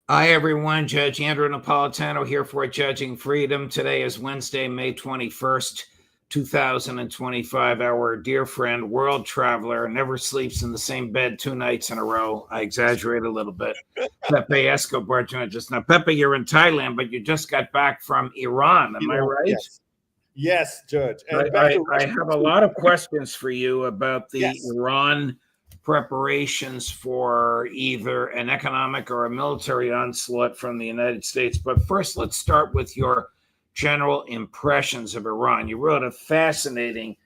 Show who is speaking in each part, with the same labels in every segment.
Speaker 1: Hi, everyone. Judge Andrew Napolitano here for Judging Freedom. Today is Wednesday, May 21st, 2025. Our dear friend, world traveler, never sleeps in the same bed 2 nights in a row. I exaggerate a little bit. Pepe Escobar joined us. Now, Pepe, you're in Thailand, but you just got back from Iran. Am I right?
Speaker 2: Yes, yes, Judge. And back
Speaker 1: I,
Speaker 2: to
Speaker 1: I
Speaker 2: Russia
Speaker 1: have a
Speaker 2: too.
Speaker 1: lot of questions for you about the
Speaker 2: Yes,
Speaker 1: Iran preparations for either an economic or a military onslaught from the United States. But first, let's start with your general impressions of Iran. You wrote a fascinating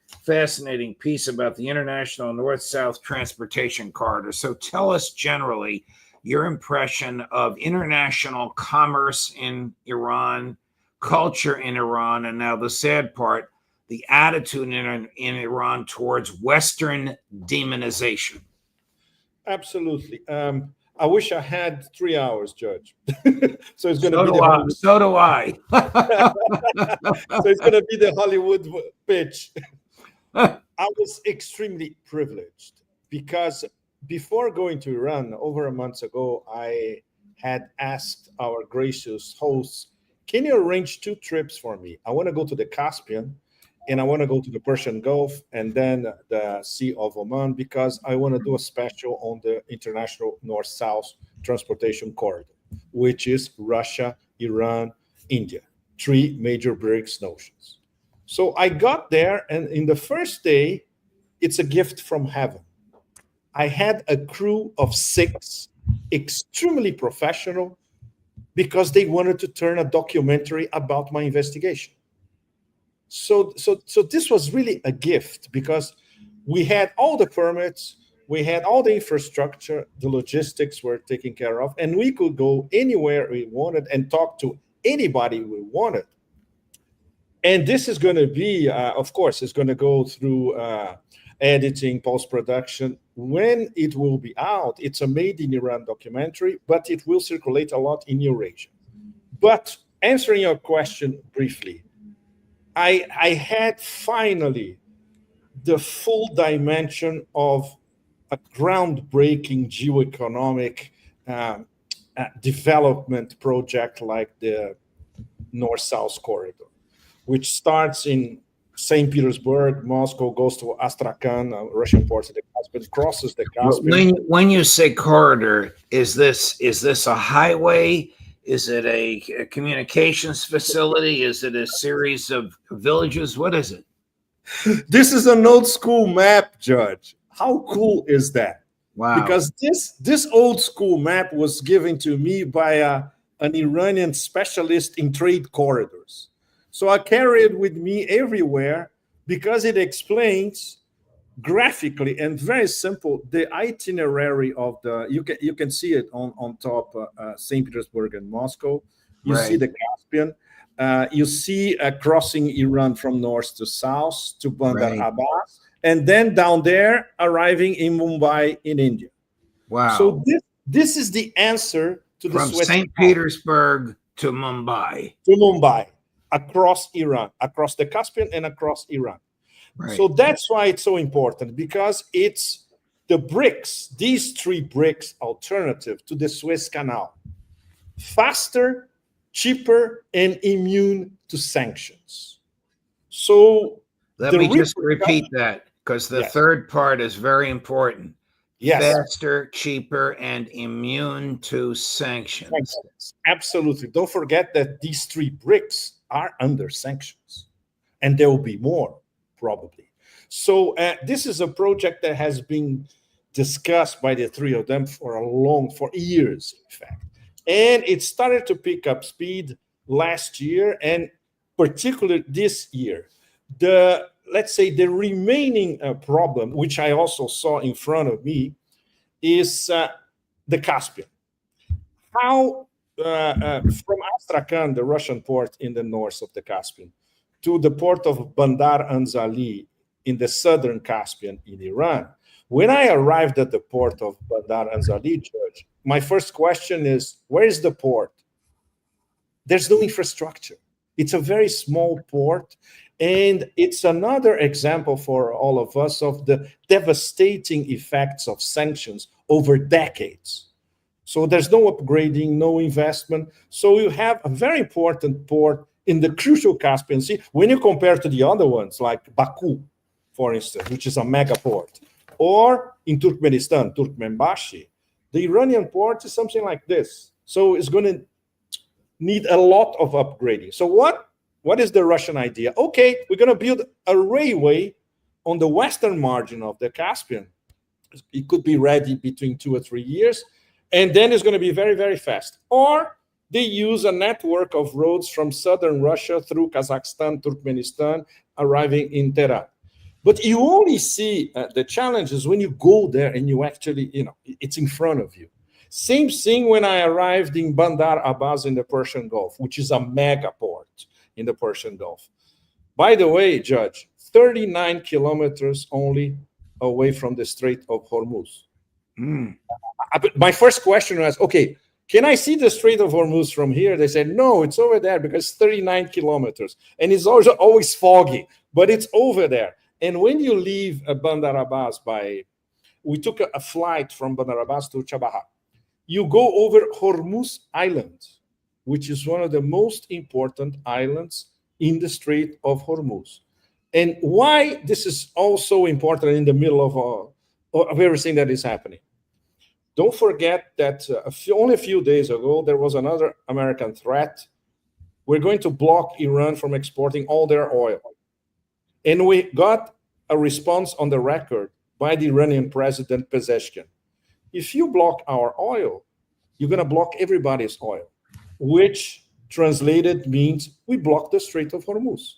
Speaker 1: piece about the international north-south transportation corridor. So tell us generally your impression of international commerce in Iran, culture in Iran, and now the sad part, the attitude in Iran towards Western demonization.
Speaker 2: absolutely. I wish I had 3 hours, Judge. So it's going to
Speaker 1: So
Speaker 2: be
Speaker 1: do
Speaker 2: the
Speaker 1: I.
Speaker 2: Hollywood.
Speaker 1: So do I.
Speaker 2: So it's going to be the Hollywood pitch. I was extremely privileged because before going to Iran over a month ago, I had asked our gracious hosts, "Can you arrange 2 trips for me? I want to go to the Caspian and I want to go to the Persian Gulf and then the Sea of Oman because I want to do a special on the international north south transportation corridor, which is Russia, Iran, India, 3 major BRICS nations." So I got there, and in the first day, it's a gift from heaven. I had a crew of 6, extremely professional, because they wanted to turn a documentary about my investigation. So this was really a gift because we had all the permits, we had all the infrastructure, the logistics were taken care of, and we could go anywhere we wanted and talk to anybody we wanted. And this is going to be, of course, it's going to go through editing, post-production. When it will be out, it's a made in Iran documentary, but it will circulate a lot in Eurasia. But answering your question briefly, I had finally the full dimension of a groundbreaking geoeconomic development project like the North-South Corridor, which starts in St. Petersburg, Moscow, goes to Astrakhan, Russian ports of the Caspian, crosses the Caspian.
Speaker 1: When you say corridor, is this a highway? Is it a communications facility? Is it a series of villages? What is it?
Speaker 2: This is an old school map, Judge. How cool is that?
Speaker 1: Wow.
Speaker 2: Because this old school map was given to me by an Iranian specialist in trade corridors. So I carry it with me everywhere because it explains graphically and very simple the itinerary of the. You can see it on top, St. Petersburg and Moscow. You see
Speaker 1: Right.
Speaker 2: the Caspian. You see crossing Iran from north to south to Bandar
Speaker 1: Right.
Speaker 2: Abbas, and then down there arriving in Mumbai in India.
Speaker 1: Wow.
Speaker 2: So this is the answer to the
Speaker 1: From
Speaker 2: Suez
Speaker 1: St.
Speaker 2: Canal
Speaker 1: Petersburg to Mumbai.
Speaker 2: to Mumbai, across Iran, across the Caspian and across Iran. So
Speaker 1: Right.
Speaker 2: that's why it's so important because it's the BRICS, these 3 BRICS alternative to the Suez Canal, faster, cheaper, and immune to sanctions. So
Speaker 1: Let
Speaker 2: the
Speaker 1: me just
Speaker 2: repercussions,
Speaker 1: repeat that because the
Speaker 2: yes,
Speaker 1: third part is very important.
Speaker 2: yes,
Speaker 1: Faster, cheaper, and immune to sanctions.
Speaker 2: sanctions. Absolutely. Don't forget that these 3 BRICS are under sanctions, and there will be more probably. So this is a project that has been discussed by the 3 of them for years, in fact, and it started to pick up speed last year, and particularly this year. The Let's say the remaining problem, which I also saw in front of me, is the Caspian. How from Astrakhan, the Russian port in the north of the Caspian, to the port of Bandar Anzali in the southern Caspian in Iran. When I arrived at the port of Bandar Anzali, George, my first question is, where is the port? There's no infrastructure. It's a very small port, and it's another example for all of us of the devastating effects of sanctions over decades. So there's no upgrading, no investment. So you have a very important port in the crucial Caspian Sea when you compare to the other ones, like Baku, for instance, which is a mega port, or in Turkmenistan, Turkmenbashi. The Iranian port is something like this. So it's going to need a lot of upgrading. So what is the Russian idea? Okay, we're going to build a railway on the western margin of the Caspian. It could be ready between 2 or 3 years, and then it's going to be very, very fast. Or they use a network of roads from southern Russia through Kazakhstan, Turkmenistan, arriving in Tehran. But you only see the challenges when you go there and you actually, it's in front of you. Same thing when I arrived in Bandar Abbas in the Persian Gulf, which is a mega port in the Persian Gulf. By the way, Judge, 39 kilometers only away from the Strait of Hormuz. My first question was, okay, can I see the Strait of Hormuz from here? They said, no, it's over there because it's 39 kilometers. And it's also always foggy, but it's over there. And when you leave Bandar Abbas we took a flight from Bandar Abbas to Chabahar. You go over Hormuz Island, which is one of the most important islands in the Strait of Hormuz. And why this is also important in the middle of everything that is happening. Don't forget that only a few days ago, there was another American threat. We're going to block Iran from exporting all their oil. And we got a response on the record by the Iranian president, Pezeshkian. If you block our oil, you're going to block everybody's oil, which translated means we block the Strait of Hormuz.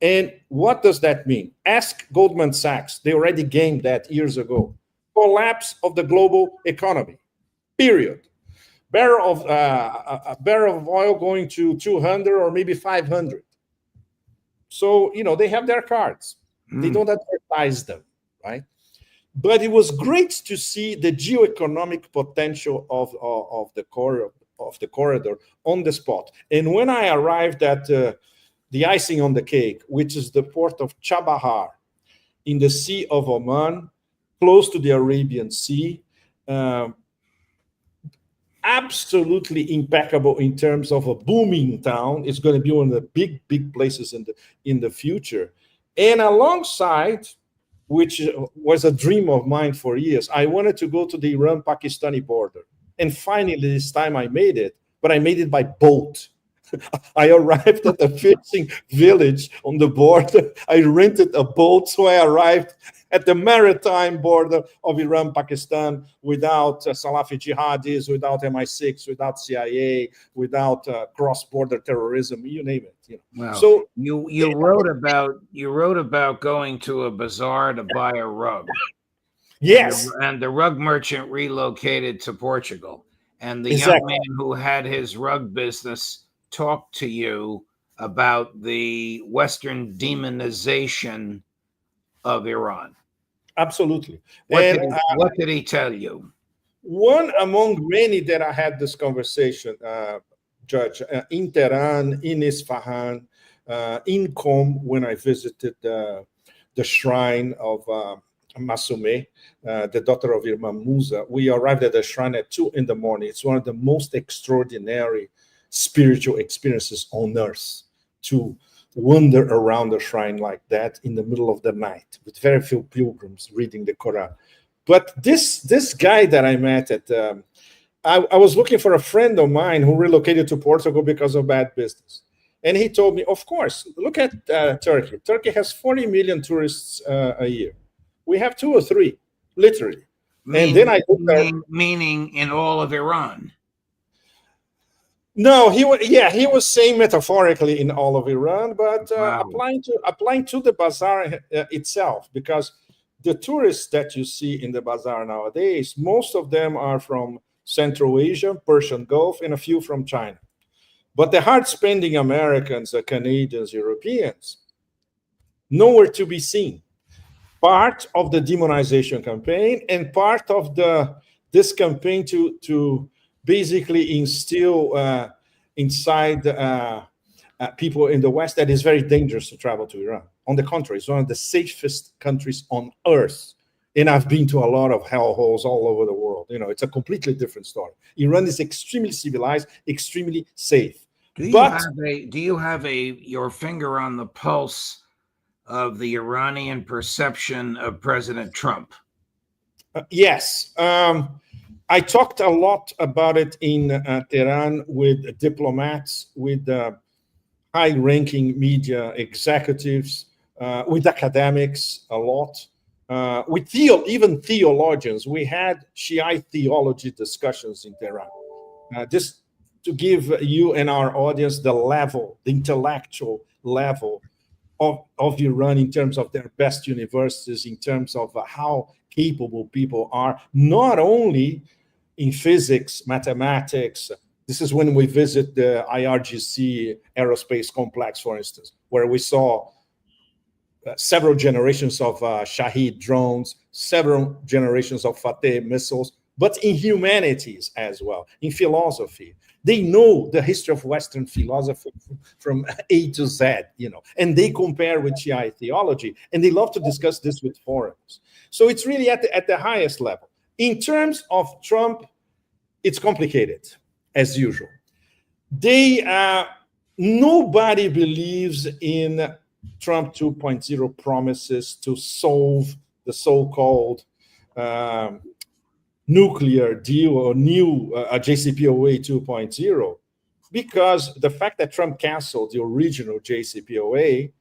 Speaker 2: And what does that mean? Ask Goldman Sachs. They already gamed that years ago. Collapse of the global economy, period. A barrel of oil going to 200 or maybe 500. So, they have their cards. They don't advertise them, right? But it was great to see the geoeconomic potential of the corridor on the spot. And when I arrived at the icing on the cake, which is the port of Chabahar in the Sea of Oman, close to the Arabian Sea, absolutely impeccable in terms of a booming town. It's going to be one of the big places in the future. And alongside, which was a dream of mine for years, I wanted to go to the Iran-Pakistani border. And finally, this time I made it, but I made it by boat. I arrived at a fishing village on the border. I rented a boat, so I arrived at the maritime border of Iran, Pakistan, without Salafi jihadis, without MI6, without CIA, without cross-border terrorism, you name it.
Speaker 1: Wow. So you wrote about going to a bazaar to buy a rug.
Speaker 2: Yes.
Speaker 1: And the rug merchant relocated to Portugal, and the
Speaker 2: Exactly.
Speaker 1: young man who had his rug business talked to you about the Western demonization of Iran.
Speaker 2: Absolutely.
Speaker 1: What did he tell you?
Speaker 2: One among many that I had this conversation, Judge, in Tehran, in Isfahan, in Qom, when I visited the shrine of Masumeh, the daughter of Imam Musa. We arrived at the shrine at 2 a.m. It's one of the most extraordinary spiritual experiences on earth, to wander around the shrine like that in the middle of the night with very few pilgrims reading the Quran. But this guy that I met at, I was looking for a friend of mine who relocated to Portugal because of bad business. And he told me, of course, look at Turkey. Turkey has 40 million tourists a year. We have 2 or 3, literally.
Speaker 1: Meaning in all of Iran.
Speaker 2: No, he was saying metaphorically in all of Iran, but
Speaker 1: Wow.
Speaker 2: applying to the bazaar itself, because the tourists that you see in the bazaar nowadays, most of them are from Central Asia, Persian Gulf, and a few from China. But the hard-spending Americans, Canadians, Europeans, nowhere to be seen. Part of the demonization campaign and part of this campaign to basically instill inside people in the West that it's very dangerous to travel to Iran. On the contrary, it's one of the safest countries on earth. And I've been to a lot of hellholes all over the world. It's a completely different story. Iran is extremely civilized, extremely safe.
Speaker 1: Do you have your finger on the pulse of the Iranian perception of President Trump?
Speaker 2: Yes. I talked a lot about it in Tehran with diplomats, with high-ranking media executives, with academics a lot, with even theologians. We had Shiite theology discussions in Tehran. Just to give you and our audience the intellectual level of Iran in terms of their best universities, in terms of how capable people are, not only in physics, mathematics. This is when we visit the IRGC aerospace complex, for instance, where we saw several generations of Shahid drones, several generations of Fateh missiles, but in humanities as well, in philosophy. They know the history of Western philosophy from A to Z, and they compare with Shiite theology, and they love to discuss this with foreigners. So it's really at the highest level. In terms of Trump, it's complicated, as usual. Nobody believes in Trump 2.0 promises to solve the so-called nuclear deal or new JCPOA 2.0, because the fact that Trump canceled the original JCPOA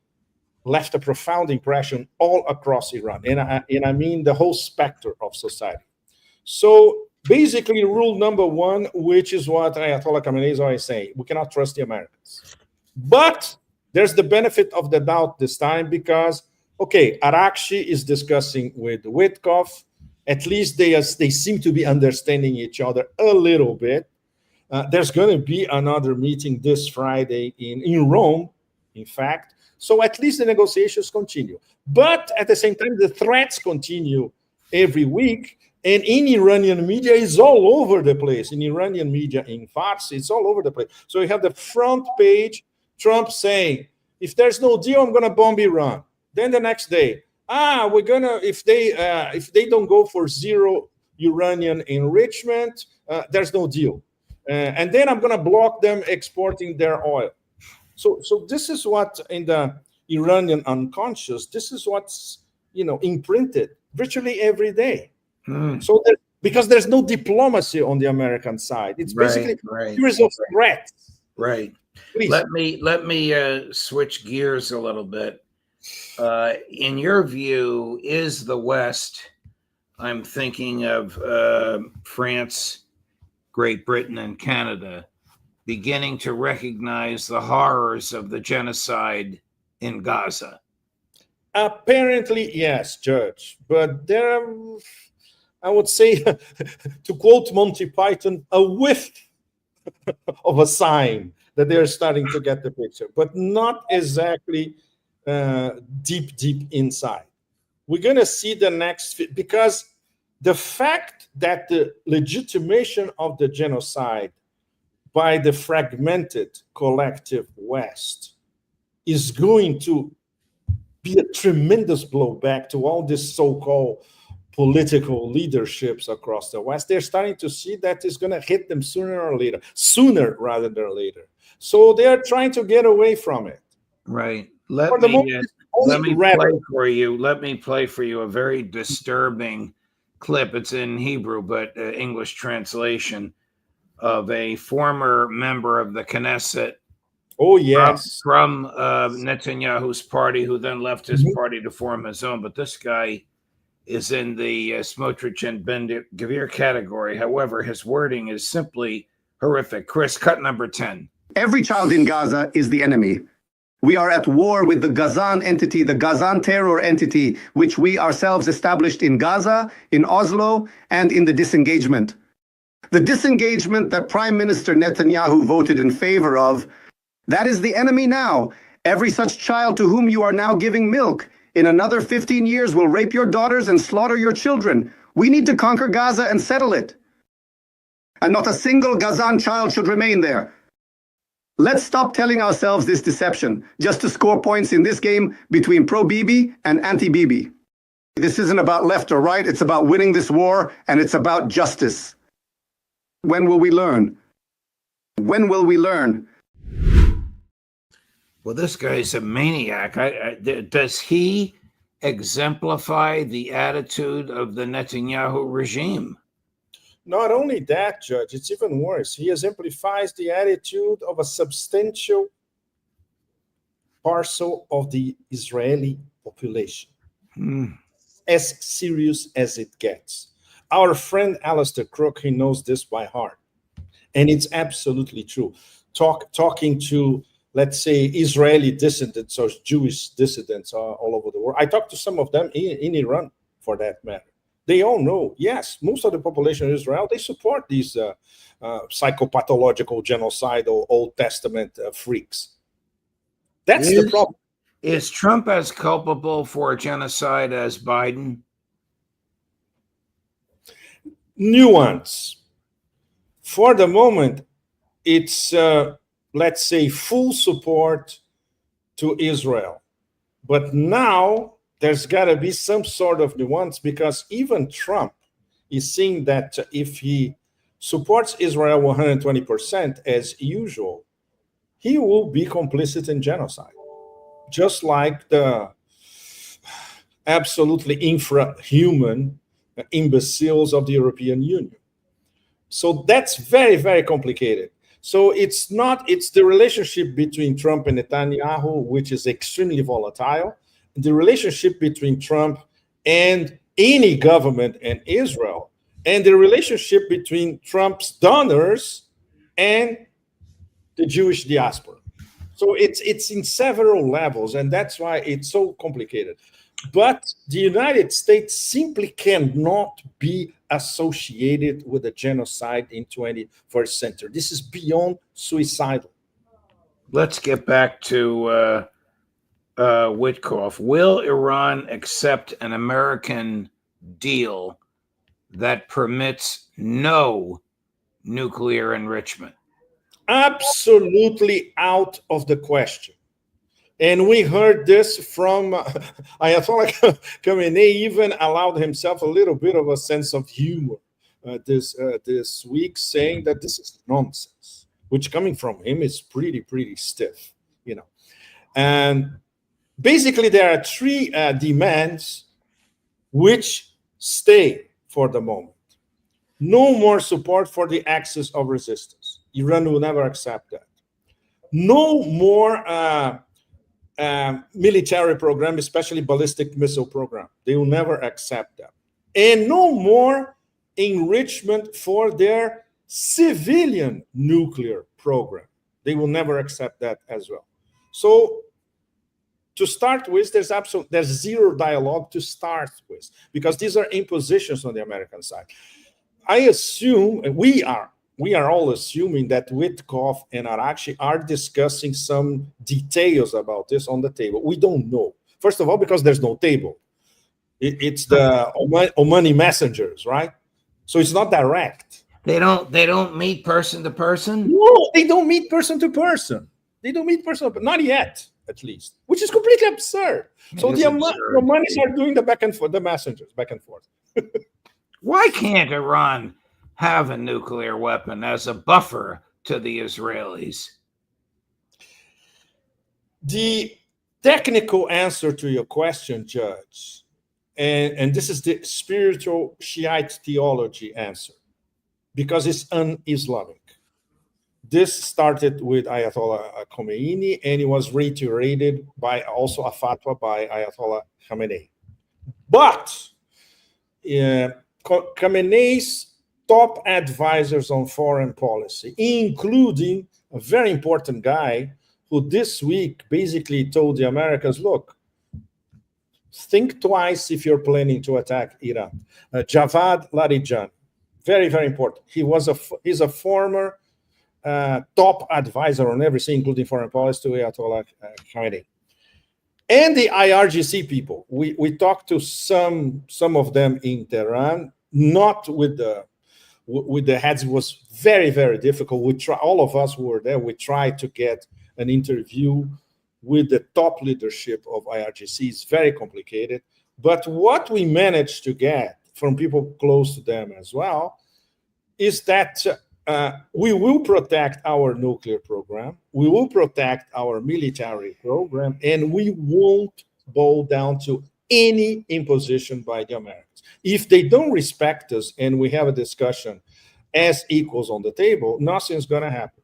Speaker 2: left a profound impression all across Iran, and I mean the whole spectrum of society. So basically, rule number one, which is what Ayatollah Khamenei is always saying, we cannot trust the Americans. But there's the benefit of the doubt this time because, okay, Arakshi is discussing with Witkoff. At least they seem to be understanding each other a little bit. There's going to be another meeting this Friday in Rome, in fact. So at least the negotiations continue. But at the same time, the threats continue every week. And in Iranian media, it's all over the place. In Iranian media, in Farsi, it's all over the place. So you have the front page, Trump saying, if there's no deal, I'm going to bomb Iran. Then the next day, we're going to, if they don't go for zero uranium enrichment, there's no deal. And then I'm going to block them exporting their oil. So this is what in the Iranian unconscious, this is what's, imprinted virtually every day. So because there's no diplomacy on the American side, it's basically a series of threats.
Speaker 1: Right. Please. Let me switch gears a little bit. In your view, is the West, I'm thinking of France, Great Britain, and Canada, beginning to recognize the horrors of the genocide in Gaza?
Speaker 2: Apparently, yes, Judge. But there are, I would say, to quote Monty Python, a whiff of a sign that they're starting to get the picture, but not exactly deep inside. We're going to see the next, because the fact that the legitimation of the genocide by the fragmented collective West is going to be a tremendous blowback to all these so-called political leaderships across the West. They're starting to see that it's going to hit them sooner rather than later. So they're trying to get away from it.
Speaker 1: Right. Let me play for you a very disturbing clip. It's in Hebrew, but English translation of a former member of the Knesset.
Speaker 2: Oh, yes.
Speaker 1: From Netanyahu's party, who then left his party to form his own. But this guy is in the Smotrich and Ben-Gvir category. However, his wording is simply horrific. Chris, cut number 10.
Speaker 3: Every child in Gaza is the enemy. We are at war with the Gazan entity, the Gazan terror entity, which we ourselves established in Gaza, in Oslo, and in the disengagement. The disengagement that Prime Minister Netanyahu voted in favor of, that is the enemy now. Every such child to whom you are now giving milk, in another 15 years will rape your daughters and slaughter your children. We need to conquer Gaza and settle it. And not a single Gazan child should remain there. Let's stop telling ourselves this deception, just to score points in this game between pro-Bibi and anti-Bibi. This isn't about left or right. It's about winning this war, and it's about justice. When will we learn? When will we learn?
Speaker 1: Well, this guy's a maniac. Does he exemplify the attitude of the Netanyahu regime?
Speaker 2: Not only that, Judge, it's even worse. He exemplifies the attitude of a substantial parcel of the Israeli population. As serious as it gets. Our friend Alistair Crook, he knows this by heart. And it's absolutely true. Talking to, let's say, Israeli dissidents or Jewish dissidents all over the world. I talked to some of them in Iran, for that matter. They all know, yes, most of the population of Israel, they support these psychopathological, genocidal, Old Testament freaks. That's the problem.
Speaker 1: Is Trump as culpable for genocide as Biden?
Speaker 2: Nuance. For the moment, it's, let's say, full support to Israel. But now there's got to be some sort of nuance, because even Trump is seeing that if he supports Israel 120% as usual, he will be complicit in genocide. Just like the absolutely infrahuman imbeciles of the European Union. So that's very, very complicated. So it's the relationship between Trump and Netanyahu, which is extremely volatile. The relationship between Trump and any government and Israel, and the relationship between Trump's donors and the Jewish diaspora. So it's in several levels, and that's why it's so complicated. But the United States simply cannot be associated with a genocide in 21st century. This is beyond suicidal.
Speaker 1: Let's get back to Witkoff. Will Iran accept an American deal that permits no nuclear enrichment?
Speaker 2: Absolutely out of the question. And we heard this from Ayatollah Khamenei, even allowed himself a little bit of a sense of humor this week, saying that this is nonsense, which coming from him is pretty stiff, you know. And basically there are three demands which stay for the moment. No more support for the axis of resistance. Iran will never accept that. No more military program, especially ballistic missile program. They will never accept that. And no more enrichment for their civilian nuclear program. They will never accept that as well. So to start with, there's zero dialogue to start with, because these are impositions on the American side. I assume, we are all assuming that Witkoff and Arakshi are discussing some details about this on the table. We don't know. First of all, because there's no table. It's the Omani messengers, right? So it's not direct.
Speaker 1: They don't meet person to person?
Speaker 2: No, they don't meet person to person. They don't meet person, but not yet, at least, which is completely absurd. So the Omanis are doing the back and forth, the messengers back and forth.
Speaker 1: Why can't Iran have a nuclear weapon as a buffer to the Israelis?
Speaker 2: The technical answer to your question, Judge, and this is the spiritual Shiite theology answer, because it's un-Islamic. This started with Ayatollah Khomeini, and it was reiterated by also a fatwa by Ayatollah Khamenei. But Khamenei's top advisors on foreign policy, including a very important guy who this week basically told the Americans, look, think twice if you're planning to attack Iran. Javad Larijani, very, very important. He's a former top advisor on everything, including foreign policy, to Ayatollah Khamenei. And the IRGC people, we talked to some of them in Tehran, not with the heads. It was very, very difficult. All of us who were there, we tried to get an interview with the top leadership of IRGC. It's very complicated. But what we managed to get from people close to them as well is that we will protect our nuclear program, we will protect our military program, and we won't bow down to any imposition by the Americans. If they don't respect us and we have a discussion as equals on the table, nothing's going to happen.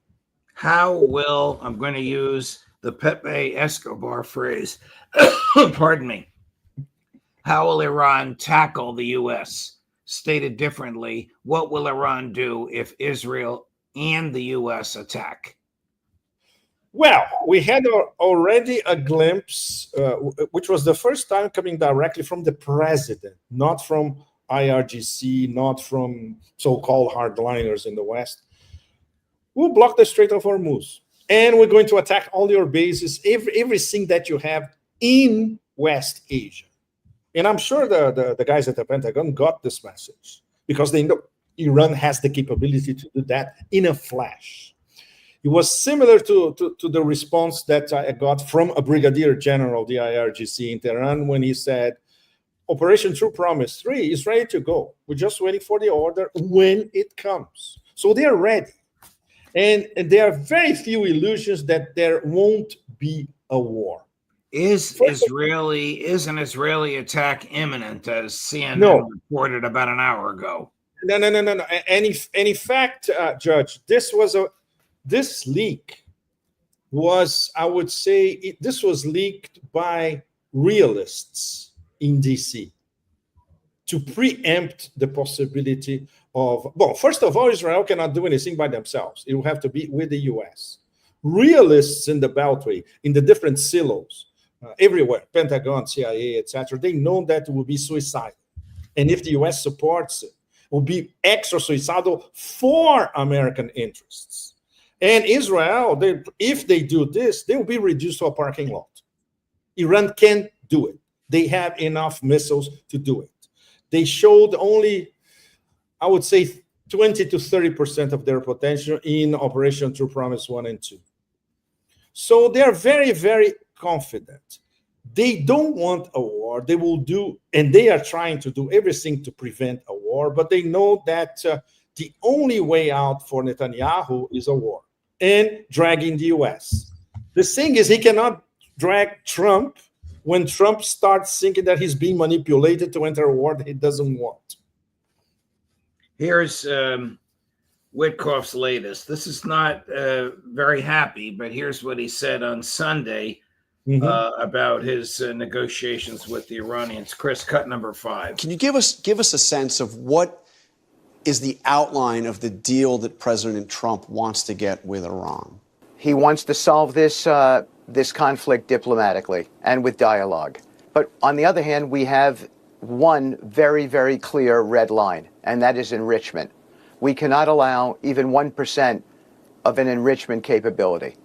Speaker 1: How will, I'm going to use the Pepe Escobar phrase, pardon me, how will Iran tackle the U.S.? Stated differently, what will Iran do if Israel and the U.S. attack?
Speaker 2: Well, we had already a glimpse, which was the first time coming directly from the president, not from IRGC, not from so-called hardliners in the West. We'll block the Strait of Hormuz, and we're going to attack all your bases, everything that you have in West Asia. And I'm sure the guys at the Pentagon got this message because they know Iran has the capability to do that in a flash. It was similar to the response that I got from a brigadier general, the IRGC in Tehran, when he said, Operation True Promise 3 is ready to go. We're just waiting for the order when it comes. So they are ready. And there are very few illusions that there won't be a war.
Speaker 1: Is an Israeli attack imminent, as CNN reported about an hour ago?
Speaker 2: No. And in fact, Judge, this leak was, I would say, this was leaked by realists in DC to preempt the possibility of, well, first of all, Israel cannot do anything by themselves. It will have to be with the U.S. Realists in the Beltway, in the different silos, everywhere, Pentagon, CIA, etc., they know that it will be suicidal. And if the U.S. supports it, will be extra suicidal for American interests. And Israel, if they do this, they will be reduced to a parking lot. Iran can't do it. They have enough missiles to do it. They showed only, I would say, 20 to 30% of their potential in Operation True Promise 1 and 2. So they are very, very confident. They don't want a war. They will do, and they are trying to do everything to prevent a war, but they know that the only way out for Netanyahu is a war and dragging the U.S. The thing is, he cannot drag Trump when Trump starts thinking that he's being manipulated to enter a war that he doesn't want.
Speaker 1: Here's Witkoff's latest. This is not very happy, but here's what he said on Sunday about his negotiations with the Iranians. Chris, cut number 5.
Speaker 4: Can you give us a sense of what is the outline of the deal that President Trump wants to get with Iran?
Speaker 5: He wants to solve this conflict diplomatically and with dialogue. But on the other hand, we have one very, very clear red line, and that is enrichment. We cannot allow even 1% of an enrichment capability.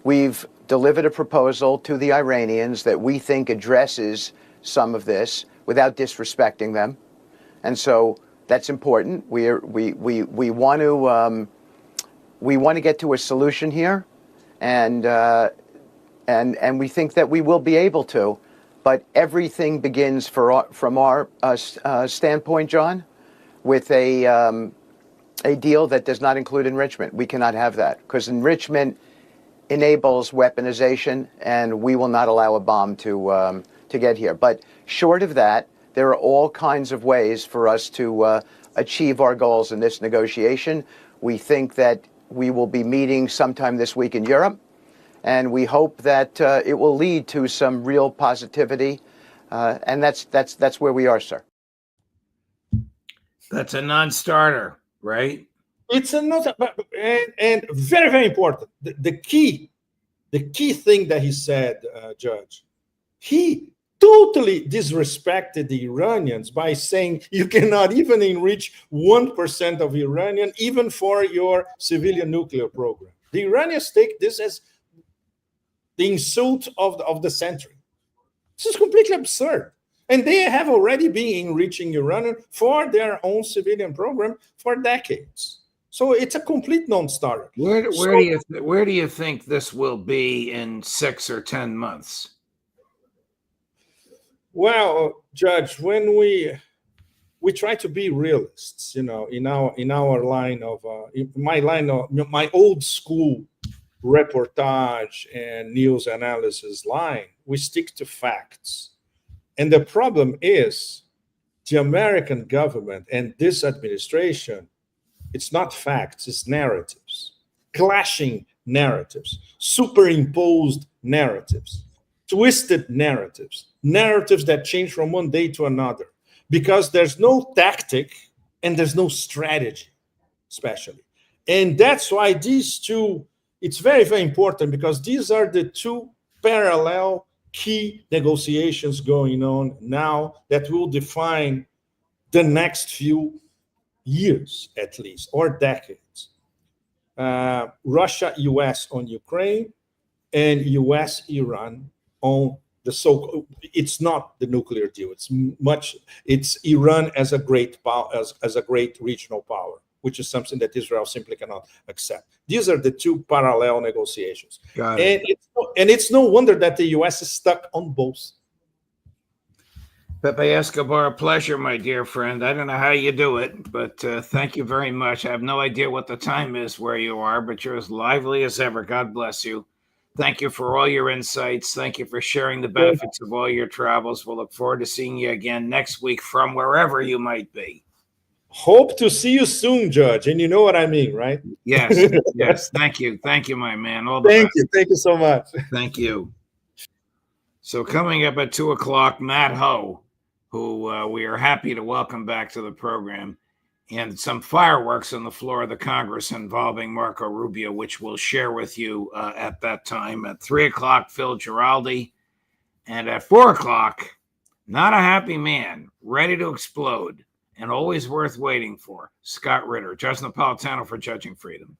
Speaker 5: We've delivered a proposal to the Iranians that we think addresses some of this without disrespecting them. And so that's important. We want to get to a solution here, and we think that we will be able to. But everything begins from our standpoint, John, with a deal that does not include enrichment. We cannot have that because enrichment enables weaponization, and we will not allow a bomb to get here. But short of that, there are all kinds of ways for us to achieve our goals in this negotiation. We think that we will be meeting sometime this week in Europe, and we hope that it will lead to some real positivity, and that's where we are, sir.
Speaker 1: That's a non-starter, right?
Speaker 2: It's another, and very, very important. The key thing that he said, Judge, he totally disrespected the Iranians by saying you cannot even enrich 1% of Iranian, even for your civilian nuclear program. The Iranians take this as the insult of the century. This is completely absurd. And they have already been enriching uranium for their own civilian program for decades. So it's a complete non-starter.
Speaker 1: Where do you think this will be in 6 or 10 months?
Speaker 2: Well, Judge, when we try to be realists, you know, in our line of in my line of my old school reportage and news analysis line, we stick to facts. And the problem is the American government and this administration, it's not facts, it's narratives, clashing narratives, superimposed narratives, twisted narratives, narratives that change from one day to another because there's no tactic and there's no strategy, especially. And that's why these two, it's very, very important because these are the two parallel key negotiations going on now that will define the next few years, at least, or decades. Russia, US on Ukraine, and US, Iran on the so it's not the nuclear deal. It's Iran as a great power, as a great regional power, which is something that Israel simply cannot accept. These are the two parallel negotiations.
Speaker 1: Got it.
Speaker 2: And it's no wonder that the US is stuck on both.
Speaker 1: Pepe Escobar, a pleasure, my dear friend. I don't know how you do it, but thank you very much. I have no idea what the time is where you are, but you're as lively as ever. God bless you. Thank you for all your insights. Thank you for sharing the benefits of all your travels. We'll look forward to seeing you again next week from wherever you might be.
Speaker 2: Hope to see you soon, Judge. And you know what I mean, right?
Speaker 1: Yes, yes. Thank you. Thank you, my man. All the
Speaker 2: Thank
Speaker 1: best.
Speaker 2: you. Thank you so much.
Speaker 1: Thank you. So coming up at 2 o'clock, Matt Ho, who we are happy to welcome back to the program, and some fireworks on the floor of the Congress involving Marco Rubio, which we'll share with you at that time. At 3 o'clock, Phil Giraldi. And at 4 o'clock, not a happy man, ready to explode, and always worth waiting for, Scott Ritter. Judge Napolitano for Judging Freedom.